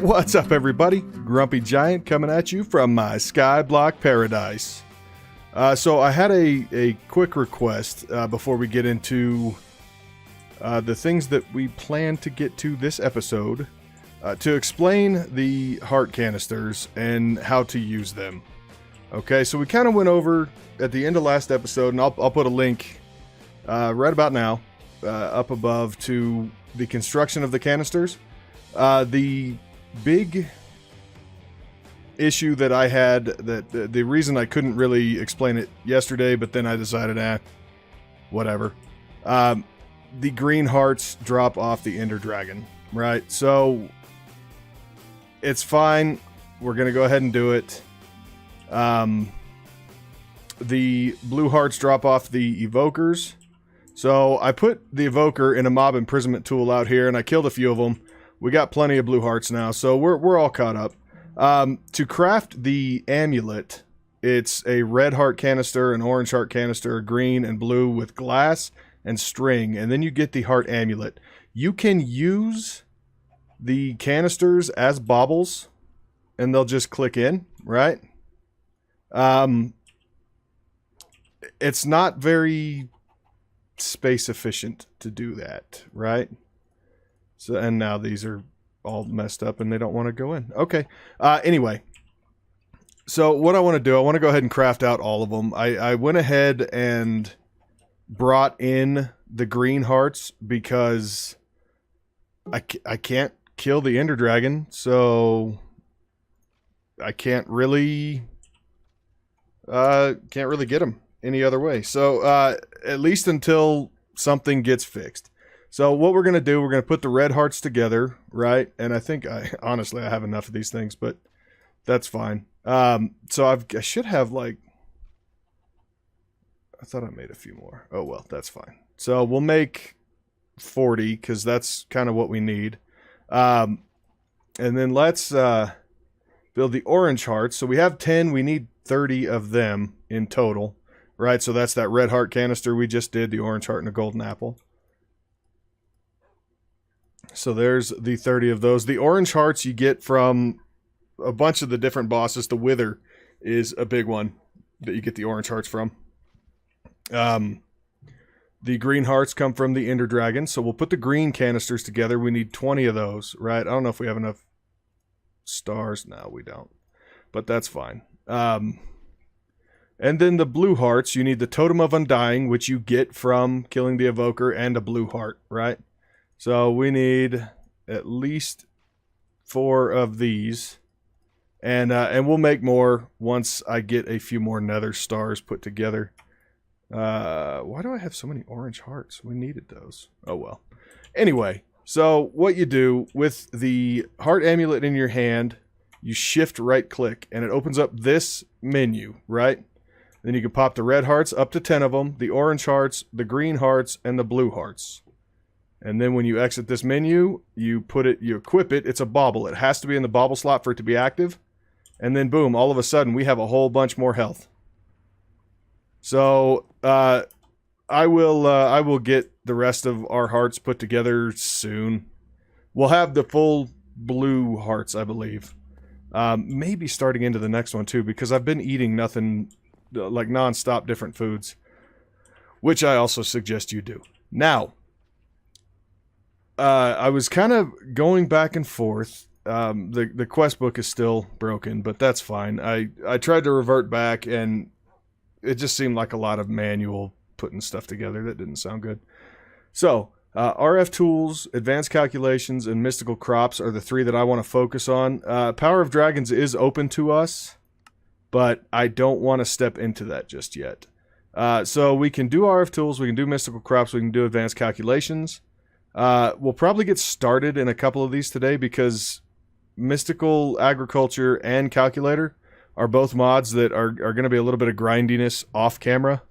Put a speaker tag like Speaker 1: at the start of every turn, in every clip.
Speaker 1: What's up, everybody? Grumpy Giant coming at you from my Skyblock paradise. So I had a quick request before we get into the things that we plan to get to this episode to explain the Heart Canisters and how to use them. Okay, so we kind of went over at the end of last episode, and I'll put a link right about now up above to the construction of the canisters. The big issue that I had, that the reason I couldn't really explain it yesterday, but then I decided, whatever. The green hearts drop off the Ender Dragon, right? So it's fine. We're going to go ahead and do it. The blue hearts drop off the evokers. So I put the evoker in a mob imprisonment tool out here, and I killed a few of them. We got plenty of blue hearts now, so we're all caught up. To craft the amulet, it's a red heart canister, an orange heart canister, a green and blue with glass and string, and then you get the heart amulet. You can use the canisters as baubles, and they'll just click in, right? It's not very space efficient to do that, right? So, and now these are all messed up and they don't want to go in. Okay. Anyway, so what I want to do, I want to go ahead and craft out all of them. I went ahead and brought in the green hearts because I can't kill the Ender Dragon, so I can't really get them any other way. So at least until something gets fixed. So what we're going to do, we're going to put the red hearts together, right? And I think, honestly, I have enough of these things, but that's fine. So I should have, like, I thought I made a few more. Oh, well, that's fine. So we'll make 40, because that's kind of what we need. And then let's build the orange hearts. So we have 10, we need 30 of them in total, right? So that's that red heart canister we just did, the orange heart and a golden apple. So there's the 30 of those. The orange hearts you get from a bunch of the different bosses. The Wither is a big one that you get the orange hearts from. The green hearts come from the Ender Dragon. So we'll put the green canisters together. We need 20 of those, right? I don't know if we have enough stars. No, we don't. But that's fine. And then the blue hearts, you need the Totem of Undying, which you get from killing the Evoker, and a blue heart, right? So we need at least 4 of these, and we'll make more once I get a few more nether stars put together. Why do I have so many orange hearts? We needed those. Oh well. Anyway, so what you do with the heart amulet in your hand, you shift right click, and it opens up this menu, right? Then you can pop the red hearts, up to 10 of them, the orange hearts, the green hearts, and the blue hearts. And then when you exit this menu, you equip it. It's a bauble. It has to be in the bauble slot for it to be active. And then boom, all of a sudden we have a whole bunch more health. So I will get the rest of our hearts put together soon. We'll have the full blue hearts, I believe. Maybe starting into the next one too, because I've been eating nothing like non-stop different foods, which I also suggest you do. Now, I was kind of going back and forth. The quest book is still broken, but that's fine. I tried to revert back, and it just seemed like a lot of manual putting stuff together that didn't sound good. So, RF tools, advanced calculations, and mystical crops are the 3 that I want to focus on. Power of Dragons is open to us, but I don't want to step into that just yet. So we can do RF tools, we can do mystical crops, we can do advanced calculations. We'll probably get started in a couple of these today because Mystical Agriculture and Calculator are both mods that are going to be a little bit of grindiness off camera.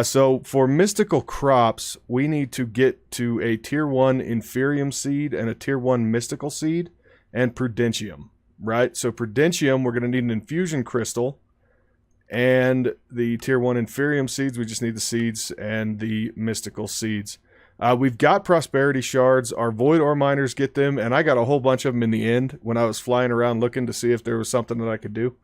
Speaker 1: So for Mystical Crops, we need to get to a Tier 1 Inferium seed and a Tier 1 Mystical seed and Prudentium, right? So Prudentium, we're going to need an Infusion Crystal, and the Tier 1 Inferium seeds, we just need the seeds and the Mystical seeds. We've got prosperity shards. Our void ore miners get them, and I got a whole bunch of them in the end when I was flying around looking to see if there was something that I could do.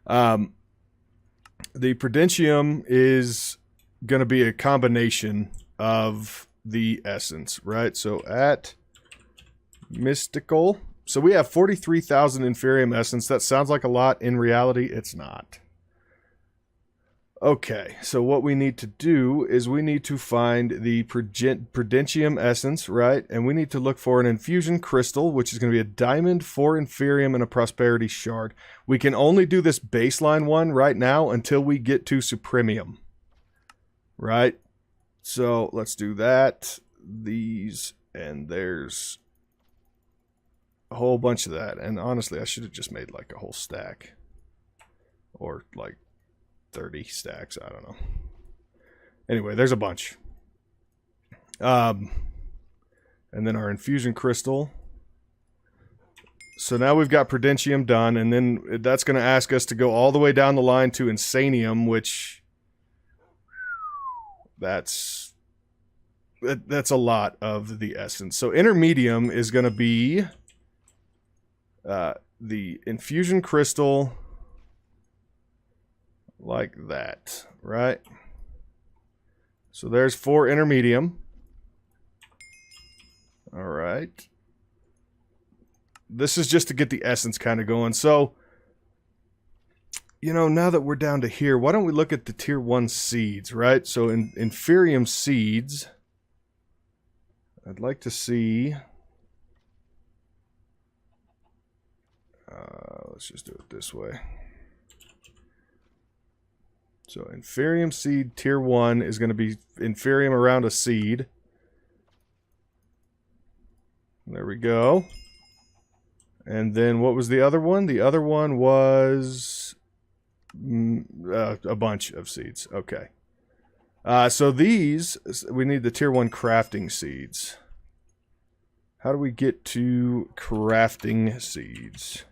Speaker 1: The prudentium is going to be a combination of the essence, right? So at mystical, so we have 43,000 inferium essence. That sounds like a lot. In reality, it's not. Okay, so what we need to do is we need to find the prudentium essence, right? And we need to look for an infusion crystal, which is going to be a diamond, 4 inferium, and a prosperity shard. We can only do this baseline one right now until we get to supremium, right? So let's do that. These, and there's a whole bunch of that. And honestly, I should have just made like a whole stack, or like 30 stacks, I don't know. Anyway, there's a bunch. And then our infusion crystal. So now we've got prudentium done, and then that's going to ask us to go all the way down the line to insanium, which that's a lot of the essence. So intermedium is going to be the infusion crystal, like that, right? So there's 4 intermedium. All right. This is just to get the essence kind of going. So, you know, now that we're down to here, why don't we look at the tier 1 seeds, right? So in inferium seeds, I'd like to see... let's just do it this way. So inferium seed tier 1 is going to be inferium around a seed. There we go. And then what was the other one? The other one was a bunch of seeds. Okay. So these, we need the tier 1 crafting seeds. How do we get to crafting seeds?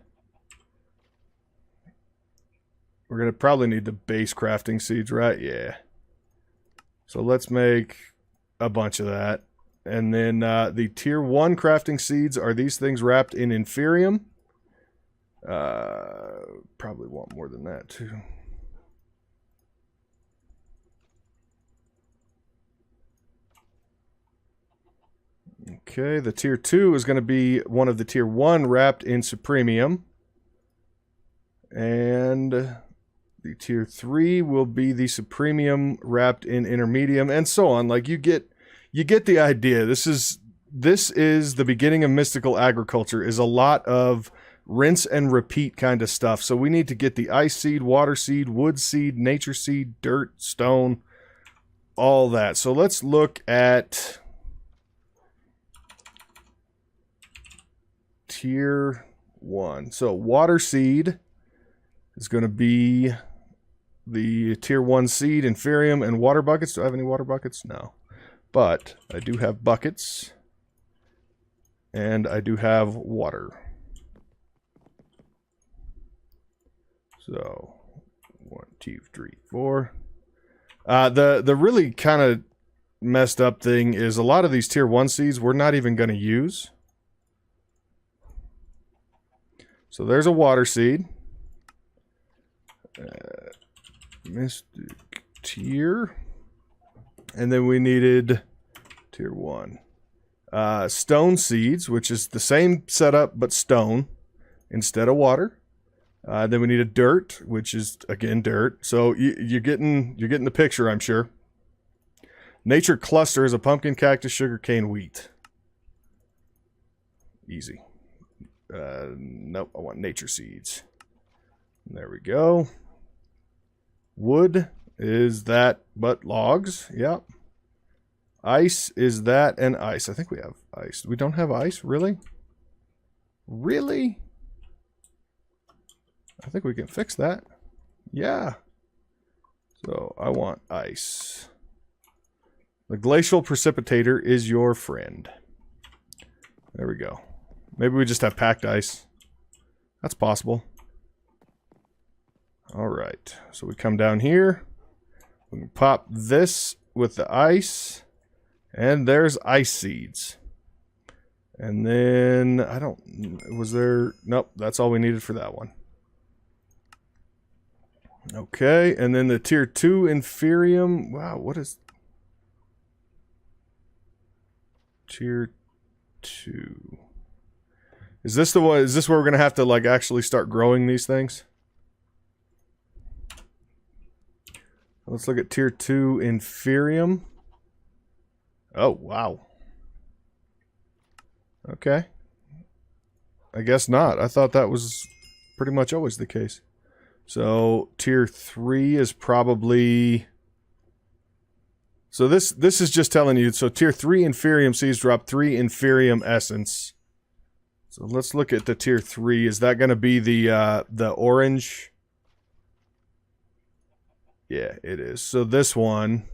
Speaker 1: We're going to probably need the base crafting seeds, right? Yeah. So let's make a bunch of that. And then the tier 1 crafting seeds are these things wrapped in inferium. Probably want more than that too. Okay, the tier 2 is going to be one of the tier 1 wrapped in supremium. And the tier 3 will be the supremium wrapped in intermedium, and so on. Like you get the idea. This is the beginning of mystical agriculture, is a lot of rinse and repeat kind of stuff. So we need to get the ice seed, water seed, wood seed, nature seed, dirt, stone, all that. So let's look at tier 1. So water seed is going to be the tier 1 seed, inferium, and water buckets. Do I have any water buckets? No. But I do have buckets. And I do have water. So 1, 2, 3, 4. The really kind of messed up thing is a lot of these tier 1 seeds we're not even going to use. So there's a water seed. Mystic tier. And then we needed tier 1. Stone seeds, which is the same setup but stone instead of water. Then we need a dirt, which is again dirt. So you're getting the picture, I'm sure. Nature cluster is a pumpkin, cactus, sugarcane, wheat. Easy. Nope, I want nature seeds. There we go. Wood is that, but logs. Yep. Ice is that and ice. I think we have ice. We don't have ice? Really? Really? I think we can fix that. Yeah. So I want ice. The glacial precipitator is your friend. There we go. Maybe we just have packed ice. That's possible. Alright. So we come down here. We can pop this with the ice. And there's ice seeds. And then, was there, nope, that's all we needed for that one. Okay, and then the tier 2 inferium, wow, what is tier 2? Is this the one, is this where we're going to have to, like, actually start growing these things? Let's look at tier 2 inferium. Oh, wow. Okay. I guess not. I thought that was pretty much always the case. So, tier 3 is probably... So this is just telling you, so tier 3 inferium seeds drop 3 inferium essence. So let's look at the tier 3. Is that going to be the orange? Yeah, it is. So this one...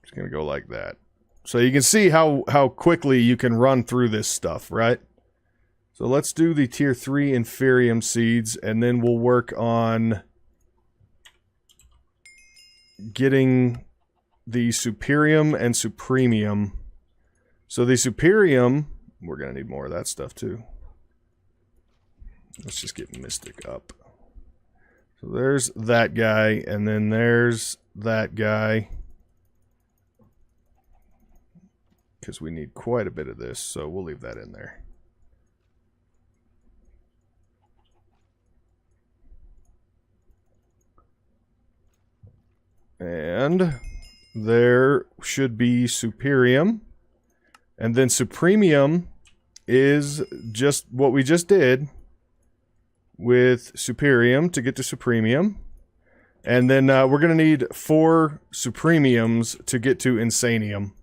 Speaker 1: It's going to go like that. So you can see how quickly you can run through this stuff, right? So let's do the tier 3 inferium seeds, and then we'll work on getting the superium and supremium. So the superium, we're going to need more of that stuff too. Let's just get mystic up. So there's that guy, and then there's that guy. Because we need quite a bit of this, so we'll leave that in there. And there should be superium. And then supremium is just what we just did with superium to get to supremium. And then we're going to need 4 supremiums to get to insanium.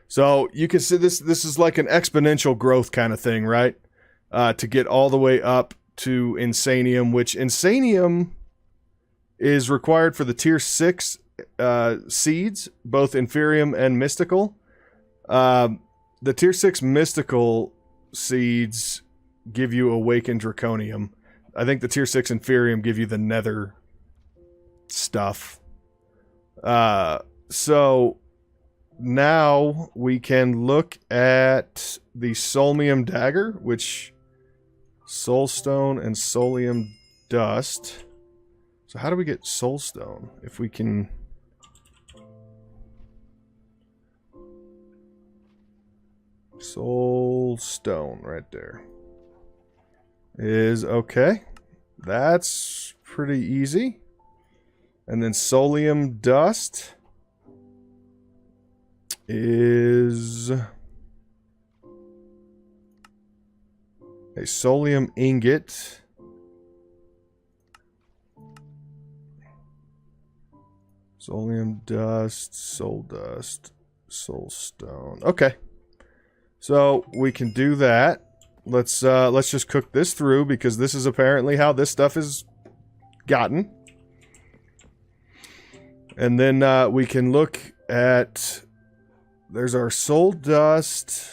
Speaker 1: So you can see this is like an exponential growth kind of thing, right? To get all the way up to insanium, which insanium is required for the tier 6 seeds, both inferium and mystical. The tier 6 mystical seeds give you awakened draconium. I think the tier 6 inferium give you the nether stuff. So now we can look at the solmium dagger, which soulstone and solium dust. So how do we get soulstone? If we can... Soulstone right there. Is okay. That's pretty easy. And then solium dust is a solium ingot. Solium dust, soulstone. Okay. So we can do that. Let's just cook this through, because this is apparently how this stuff is gotten. And then we can look at... There's our soul dust.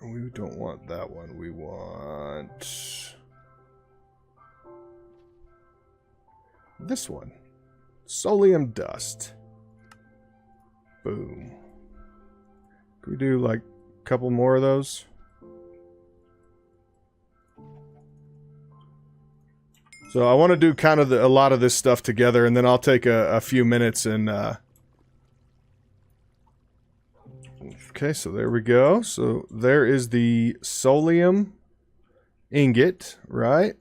Speaker 1: We don't want that one. We want this one. Solium dust. Boom. Can we do like a couple more of those? So I want to do kind of a lot of this stuff together, and then I'll take a few minutes and... Okay, so there we go. So there is the solium ingot, right?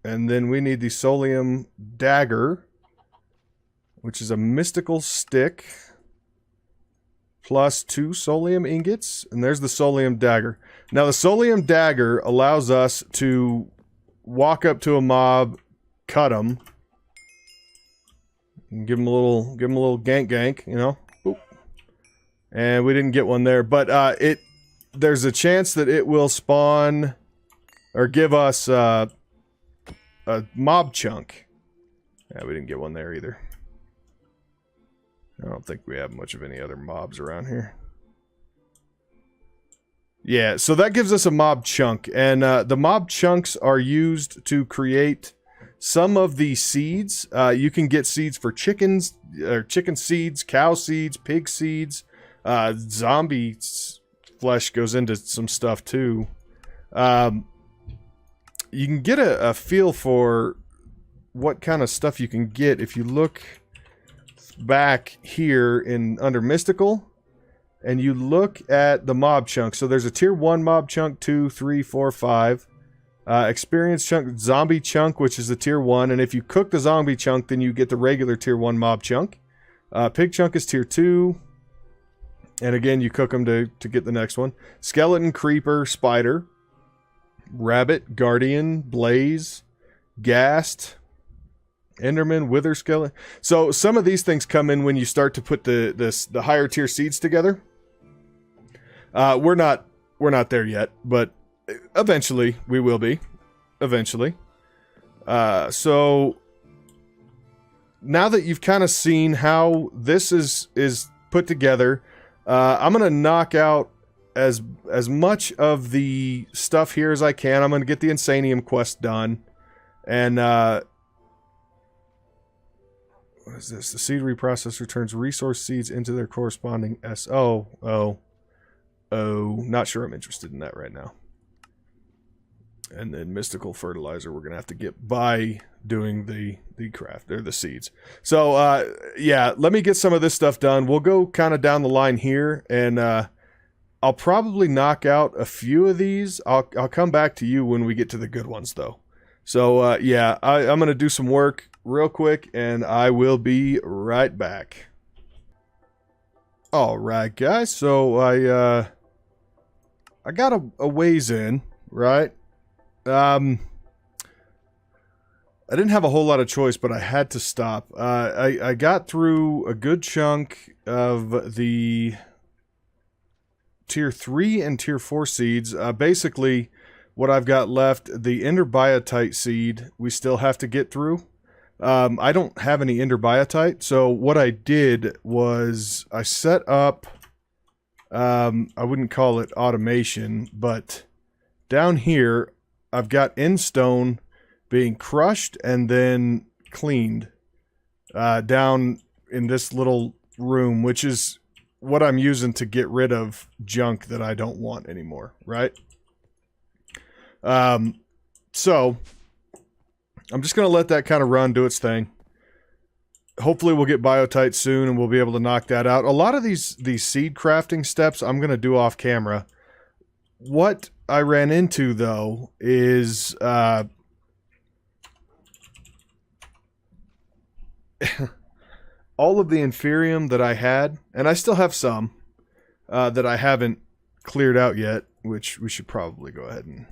Speaker 1: And then we need the solium dagger, which is a mystical stick, plus 2 solium ingots. And there's the solium dagger. Now the solium dagger allows us to walk up to a mob, cut them, and give them a little gank, you know. Boop. And we didn't get one there, but there's a chance that it will spawn or give us a mob chunk. Yeah, we didn't get one there either. I don't think we have much of any other mobs around here. Yeah, so that gives us a mob chunk, and the mob chunks are used to create Some of the seeds, you can get seeds for chickens, or chicken seeds, cow seeds, pig seeds. Zombie flesh goes into some stuff too. You can get a feel for what kind of stuff you can get if you look back here in under mystical and you look at the mob chunk. So there's a tier 1 mob chunk, 2, 3, 4, 5. Experience chunk, zombie chunk, which is the tier 1, and if you cook the zombie chunk, then you get the regular tier 1 mob chunk. Pig chunk is tier 2, and again, you cook them to get the next one. Skeleton, creeper, spider, rabbit, guardian, blaze, ghast, enderman, wither skeleton. So some of these things come in when you start to put the higher tier seeds together. We're not there yet, but eventually we will be. Eventually. So now that you've kind of seen how this is put together, I'm gonna knock out as much of the stuff here as I can. I'm gonna get the Insanium quest done, and what is this? The seed reprocessor turns resource seeds into their corresponding Oh, not sure I'm interested in that right now. And then mystical fertilizer we're gonna have to get by doing the craft or the seeds. So yeah, let me get some of this stuff done. We'll go kind of down the line here, and I'll probably knock out a few of these. I'll come back to you when we get to the good ones though. So yeah, I'm gonna do some work real quick, and I will be right back. All right, guys. So I got a ways in, right? I didn't have a whole lot of choice, but I had to stop. I got through a good chunk of the tier 3 and tier 4 seeds. Basically, what I've got left, the ender biotite seed, we still have to get through. I don't have any ender biotite, so what I did was I set up, I wouldn't call it automation, but down here, I've end endstone being crushed and then cleaned down in this little room, which is what I'm using to get rid of junk that I don't want anymore, right? So I'm just going to let that kind of run, do its thing. Hopefully we'll get biotite soon and we'll be able to knock that out. A lot of these seed crafting steps I'm going to do off camera. What I ran into, though, is all of the inferium that I had, and I still have some that I haven't cleared out yet, which we should probably go ahead and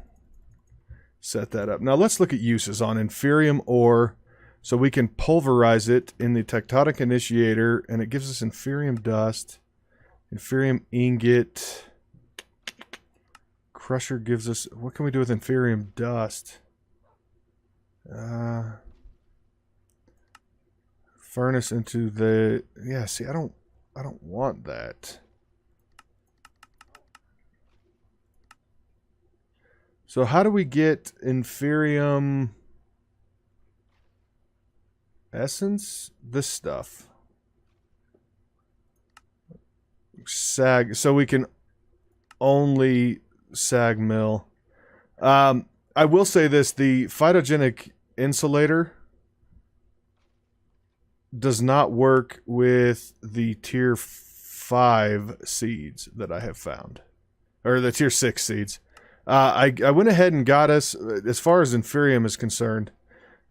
Speaker 1: set that up. Now let's look at uses on inferium ore. So we can pulverize it in the tectonic initiator, and it gives us inferium dust, inferium ingot. Crusher gives us, what can we do with inferium dust? Furnace into the, yeah, see, I don't want that. So how do we get inferium essence? This stuff. Sag, so we can only sag mill. I will say this, the phytogenic insulator does not work with the tier 5 seeds that I have found. Or the tier 6 seeds. I went ahead and got us, as far as inferium is concerned,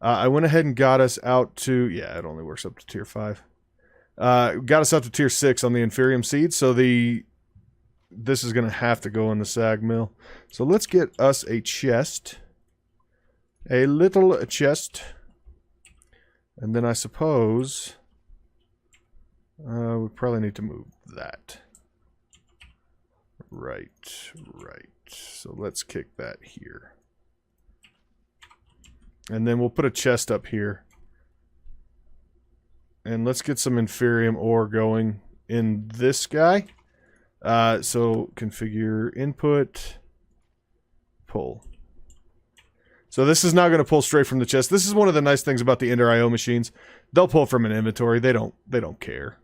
Speaker 1: I went ahead and got us out to, yeah, it only works up to tier 5. Got us up to tier 6 on the inferium seeds, so this is going to have to go in the sag mill. So let's get us a chest. A little chest. And then I suppose we probably need to move that. Right. So let's kick that here. And then we'll put a chest up here. And let's get some inferium ore going in this guy. So configure input, pull. So this is not going to pull straight from the chest. This is one of the nice things about the Ender IO machines. They'll pull from an inventory. They don't care.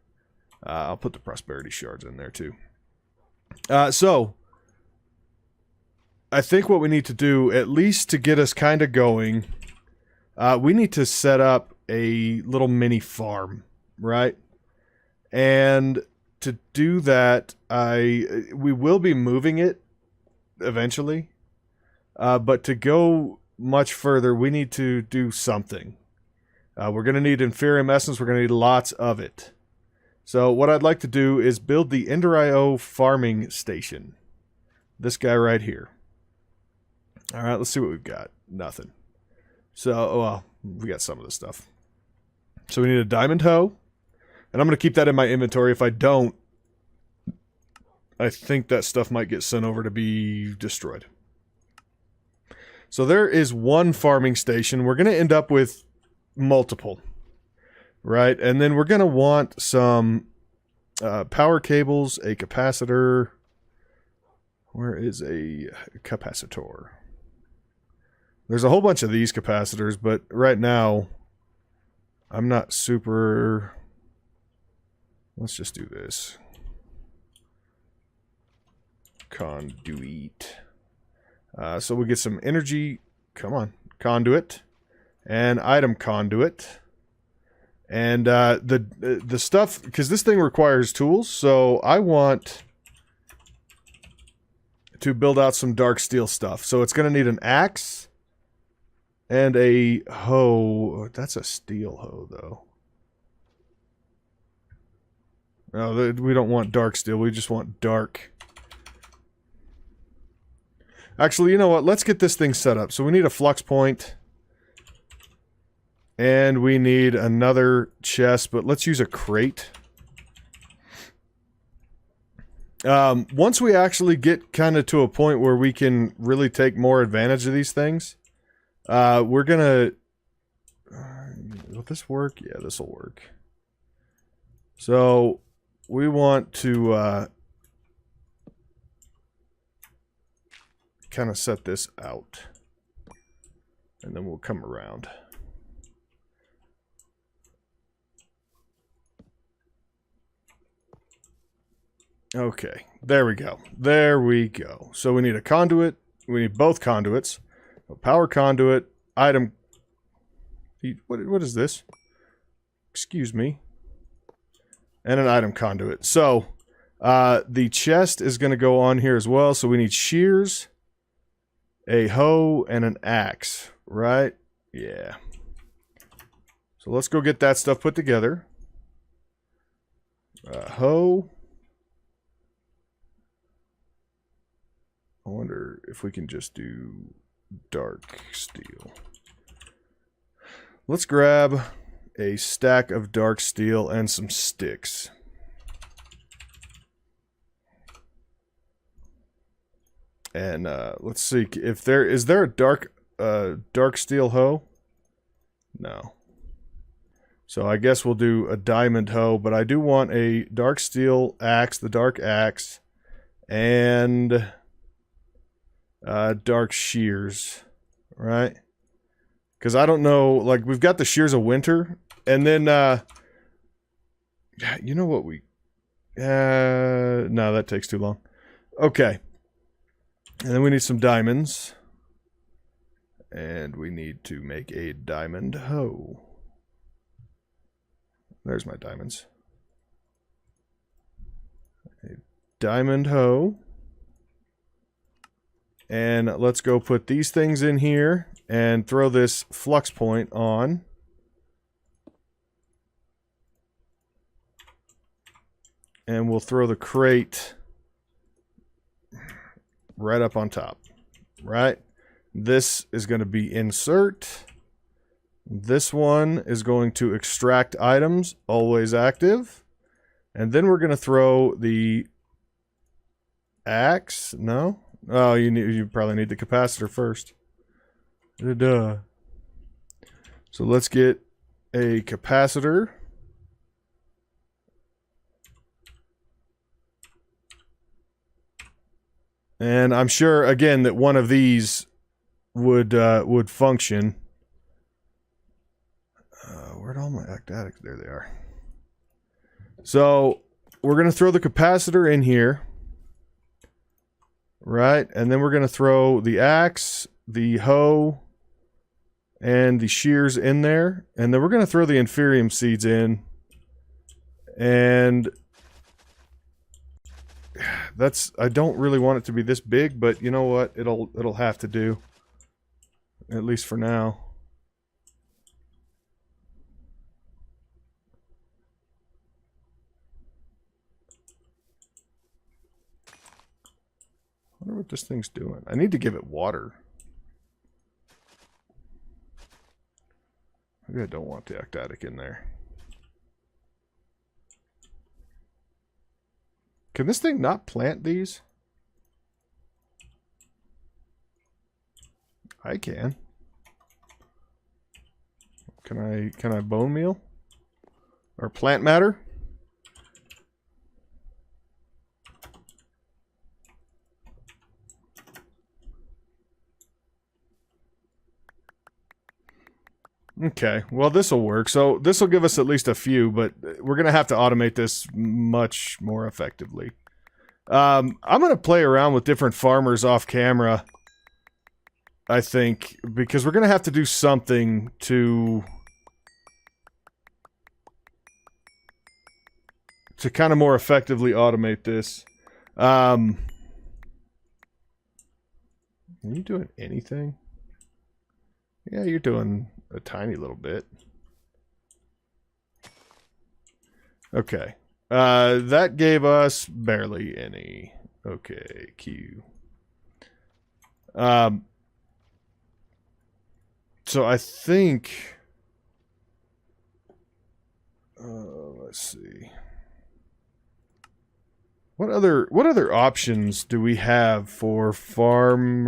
Speaker 1: I'll put the prosperity shards in there too. So I think what we need to do, at least to get us kind of going, we need to set up a little mini farm, right? And to do that, we will be moving it eventually. But to go much further, we need to do something. We're going to need inferium essence. We're going to need lots of it. So what I'd like to do is build the Ender IO farming station. This guy right here. All right, let's see what we've got. Nothing. So, well, we got some of this stuff. So we need a diamond hoe. And I'm going to keep that in my inventory. If I don't, I think that stuff might get sent over to be destroyed. So there is one farming station. We're going to end up with multiple, right? And then we're going to want some power cables, a capacitor. Where is a capacitor? There's a whole bunch of these capacitors, but right now I'm not super... Let's just do this. Conduit. So we get some energy, come on, conduit, and item conduit. And the stuff, because this thing requires tools, so I want to build out some dark steel stuff. So it's going to need an axe and a hoe. That's a steel hoe, though. No, we don't want dark steel, we just want dark. Actually, you know what? Let's get this thing set up. So we need a flux point. And we need another chest, but let's use a crate. Once we actually get kind of to a point where we can really take more advantage of these things, we're gonna... will this work? Yeah, this will work. So we want to kind of set this out, and then we'll come around. Okay, there we go. There we go. So we need a conduit. We need both conduits. A power conduit, item... What is this? Excuse me. And an item conduit. So, the chest is going to go on here as well. So we need shears, a hoe, and an axe, right? Yeah. So let's go get that stuff put together. Hoe. I wonder if we can just do dark steel. Let's grab a stack of dark steel and some sticks. And let's see if is there a dark steel hoe? No. So I guess we'll do a diamond hoe, but I do want a dark steel axe, the dark axe, and dark shears, right? Because I don't know, like, we've got the shears of winter, and then you know what we no, that takes too long. Okay. And then we need some diamonds, and we need to make a diamond hoe. There's my diamonds. A diamond hoe. And let's go put these things in here and throw this flux point on. And we'll throw the crate right up on top. Right? This is going to be insert. This one is going to extract items, always active. And then we're going to throw the axe. No? Oh, you probably need the capacitor first. Duh. So let's get a capacitor. And I'm sure, again, that one of these would function. Where'd all my actatics? There they are. So we're going to throw the capacitor in here. Right? And then we're going to throw the axe, the hoe, and the shears in there. And then we're going to throw the inferium seeds in. And that's, I don't really want it to be this big, but you know what? It'll have to do. At least for now. I wonder what this thing's doing. I need to give it water. Maybe I don't want the actatic in there. Can this thing not plant these? I can. Can I bone meal? Or plant matter? Okay, well this will work. So this will give us at least a few, but we're going to have to automate this much more effectively. I'm going to play around with different farmers off camera, I think, because we're going to have to do something to kind of more effectively automate this. Are you doing anything? Yeah, you're doing a tiny little bit. Okay. That gave us barely any. Okay, Q. So I think... let's see. What other options do we have for farm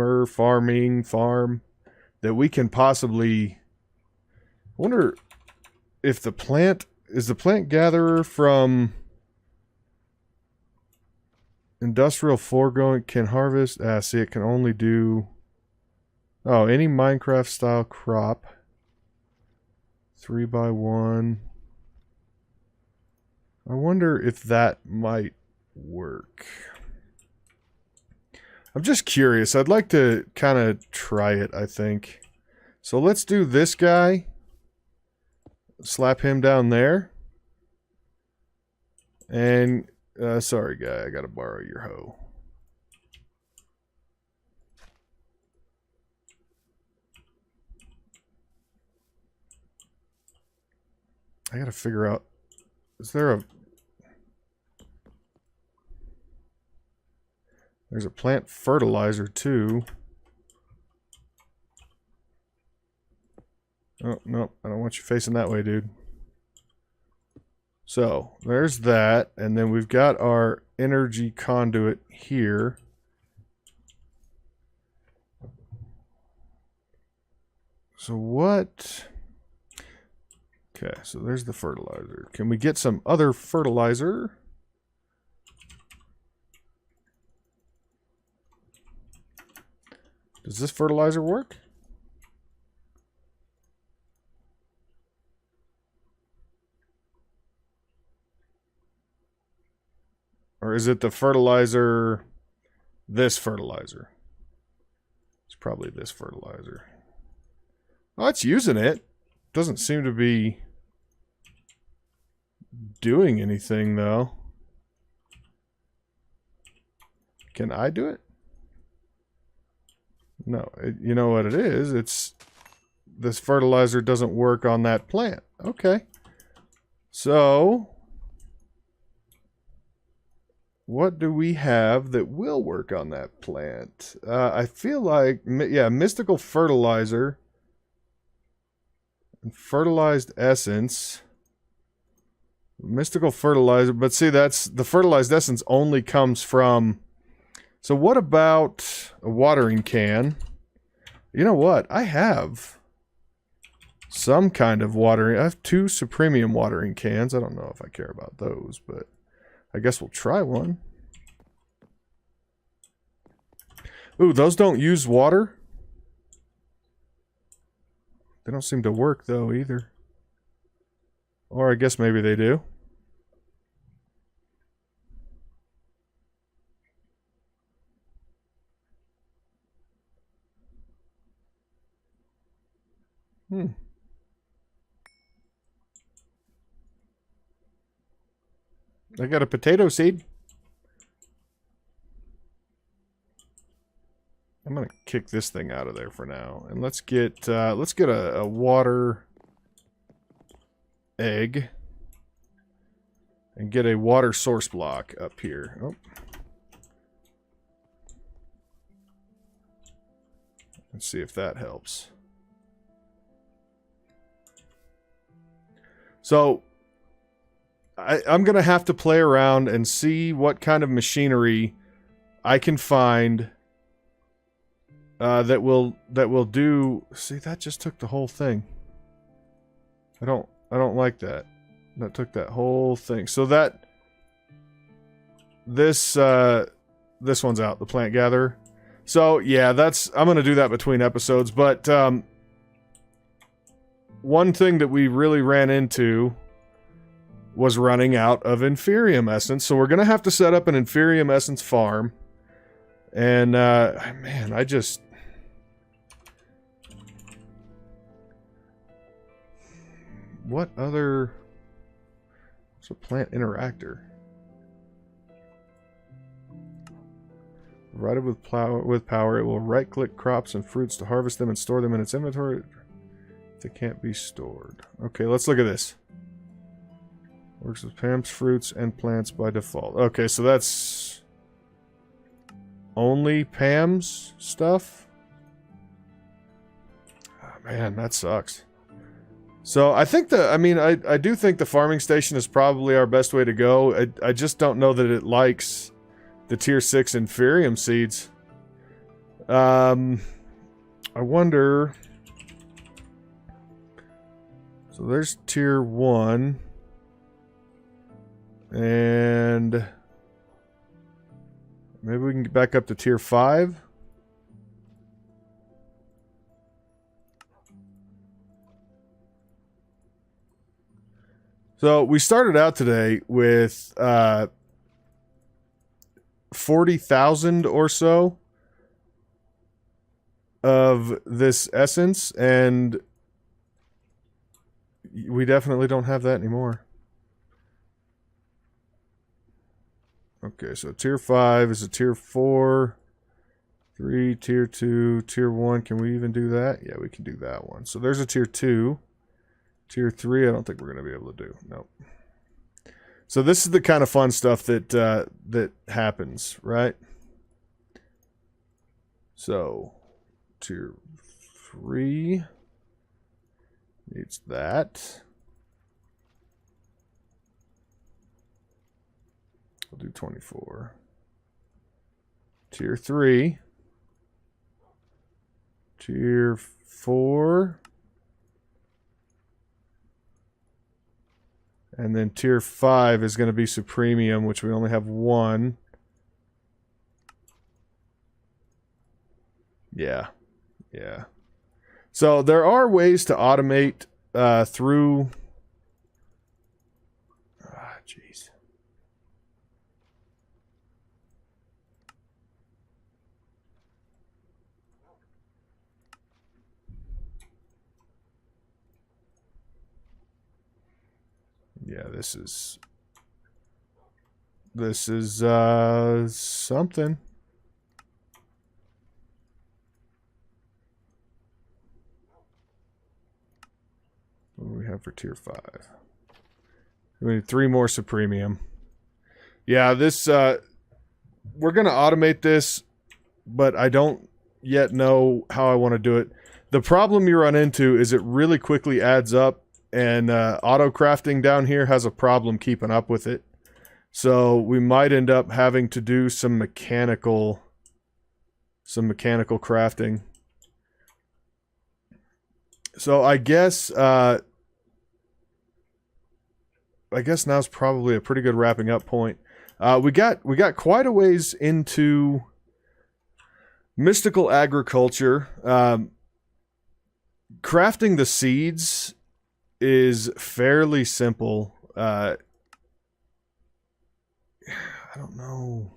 Speaker 1: that we can possibly... I wonder if the plant... Is the plant gatherer from industrial foregoing can harvest? See, it can only do... Oh, any Minecraft style crop. 3x1. I wonder if that might work. I'm just curious. I'd like to kind of try it, I think. So let's do this guy. Slap him down there. And, sorry guy, I gotta borrow your hoe. I gotta figure out, is there a... There's a plant fertilizer too. Oh, no, I don't want you facing that way, dude. So, there's that, and then we've got our energy conduit here. So what... Okay, so there's the fertilizer. Can we get some other fertilizer? Does this fertilizer work? Or is it the fertilizer, this fertilizer? It's probably this fertilizer. Oh, it's using it. Doesn't seem to be doing anything, though. Can I do it? No. You know what it is? It's this fertilizer doesn't work on that plant. Okay. So... what do we have that will work on that plant? I feel like, yeah, mystical fertilizer. And fertilized essence. Mystical fertilizer. But see, that's the fertilized essence only comes from... So what about a watering can? You know what? I have some kind of watering... I have 2 supremium watering cans. I don't know if I care about those, but... I guess we'll try one. Ooh, those don't use water? They don't seem to work, though, either. Or I guess maybe they do. I got a potato seed. I'm gonna kick this thing out of there for now, and let's get a water egg and get a water source block up here. Oh. Let's see if that helps. So I'm gonna have to play around and see what kind of machinery I can find that will do. See, that just took the whole thing. I don't like that. That took that whole thing. So that this one's out, the plant gatherer. So yeah, I'm gonna do that between episodes. But one thing that we really ran into was running out of inferium essence. So we're gonna have to set up an inferium essence farm. And man, what other... What's a plant interactor? Provided with power, it will right-click crops and fruits to harvest them and store them in its inventory. They can't be stored. Okay, let's look at this. Works with Pam's fruits and plants by default. Okay, so that's only Pam's stuff? Oh, man, that sucks. So I think I do think the farming station is probably our best way to go. I just don't know that it likes the tier 6 inferium seeds. I wonder... So there's tier 1. And... maybe we can get back up to tier 5. So we started out today with 40,000 or so of this essence, and we definitely don't have that anymore. Okay, so tier 5 is a tier 4, 3, tier 2, tier 1. Can we even do that? Yeah, we can do that one. So there's a tier 2. Tier 3, I don't think we're going to be able to do. Nope. So this is the kind of fun stuff that that happens, right? So tier 3 needs that. We'll do 24. Tier 3. Tier 4. And then tier 5 is going to be supremium, which we only have one. Yeah. Yeah. So there are ways to automate through... Ah, jeez. Yeah, this is something. What do we have for tier 5? We need 3 more supremium. Yeah, this we're gonna automate this, but I don't yet know how I want to do it. The problem you run into is it really quickly adds up. And auto crafting down here has a problem keeping up with it. So we might end up having to do some mechanical crafting. So I guess now's probably a pretty good wrapping up point. We got quite a ways into mystical agriculture. crafting the seeds is fairly simple. I don't know.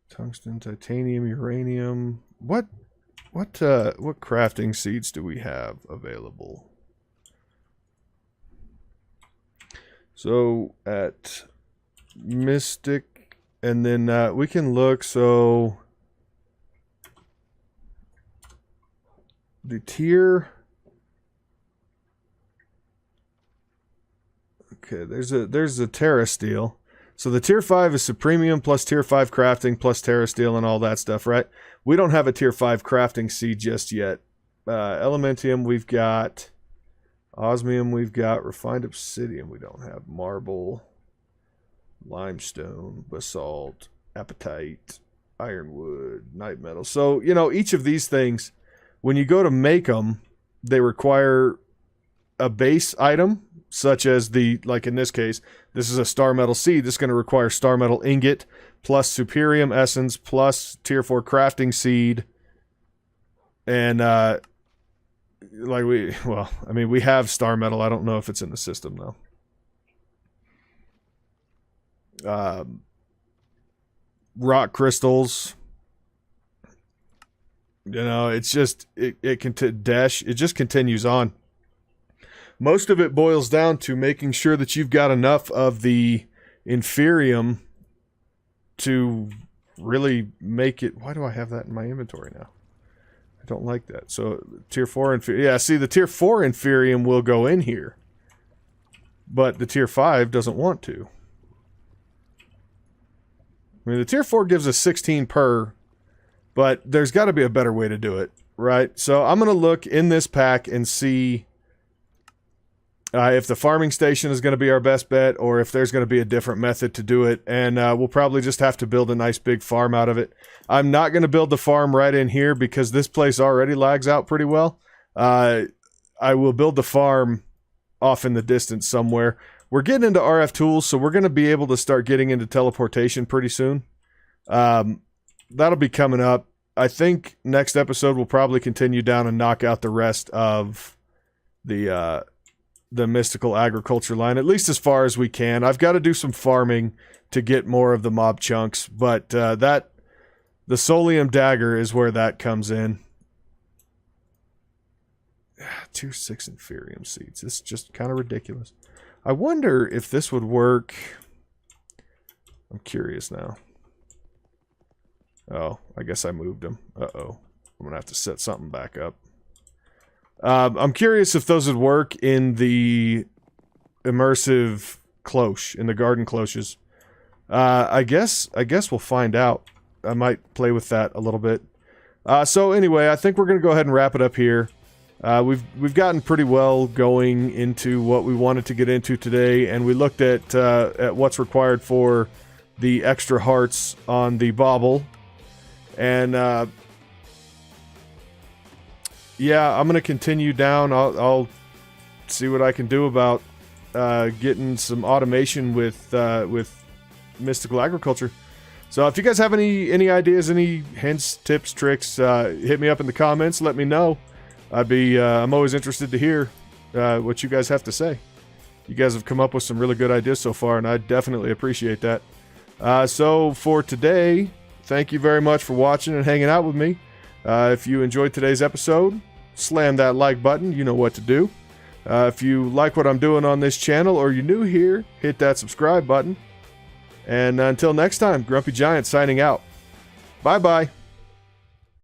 Speaker 1: Tungsten, titanium, uranium. What crafting seeds do we have available? So at Mystic, and then we can look. So the tier. Okay, there's a Terra Steel. So the tier 5 is supremium plus tier 5 crafting plus Terra Steel and all that stuff, right? We don't have a tier 5 crafting seed just yet. Elementium we've got. Osmium we've got. Refined obsidian we don't have. Marble. Limestone. Basalt. Apatite. Ironwood. Night metal. So, you know, each of these things, when you go to make them, they require a base item, such as like in this case, this is a star metal seed. This is going to require star metal ingot plus superium essence plus tier 4 crafting seed. And we have star metal. I don't know if it's in the system though. Rock crystals. You know, it's just it just continues on. Most of it boils down to making sure that you've got enough of the inferium to really make it. Why do I have that in my inventory now? I don't like that. So tier 4 inferium. Yeah, see, the tier 4 inferium will go in here, but the tier 5 doesn't want to. I mean, the tier 4 gives us 16 per, but there's got to be a better way to do it, right? So I'm going to look in this pack and see if the farming station is going to be our best bet, or if there's going to be a different method to do it, and we'll probably just have to build a nice big farm out of it. I'm not going to build the farm right in here because this place already lags out pretty well. I will build the farm off in the distance somewhere. We're getting into RF tools, so we're going to be able to start getting into teleportation pretty soon. That'll be coming up. I think next episode we'll probably continue down and knock out the rest of the mystical agriculture line, at least as far as we can. I've got to do some farming to get more of the mob chunks, but the Solium dagger is where that comes in. Tier 6 inferium seeds. This is just kind of ridiculous. I wonder if this would work. I'm curious now. Oh, I guess I moved them. Uh-oh. I'm going to have to set something back up. I'm curious if those would work in the immersive cloche, in the garden cloches. I guess we'll find out. I might play with that a little bit. So anyway, I think we're going to go ahead and wrap it up here. We've gotten pretty well going into what we wanted to get into today, and we looked at what's required for the extra hearts on the bauble. And yeah, I'm going to continue down. I'll see what I can do about getting some automation with mystical agriculture. So if you guys have any ideas, any hints, tips, tricks, hit me up in the comments. Let me know. I'm always interested to hear what you guys have to say. You guys have come up with some really good ideas so far, and I definitely appreciate that. So for today, thank you very much for watching and hanging out with me. If you enjoyed today's episode, slam that like button. You know what to do. If you like what I'm doing on this channel, or you're new here, hit that subscribe button. And until next time, Grumpy Giant signing out. Bye-bye.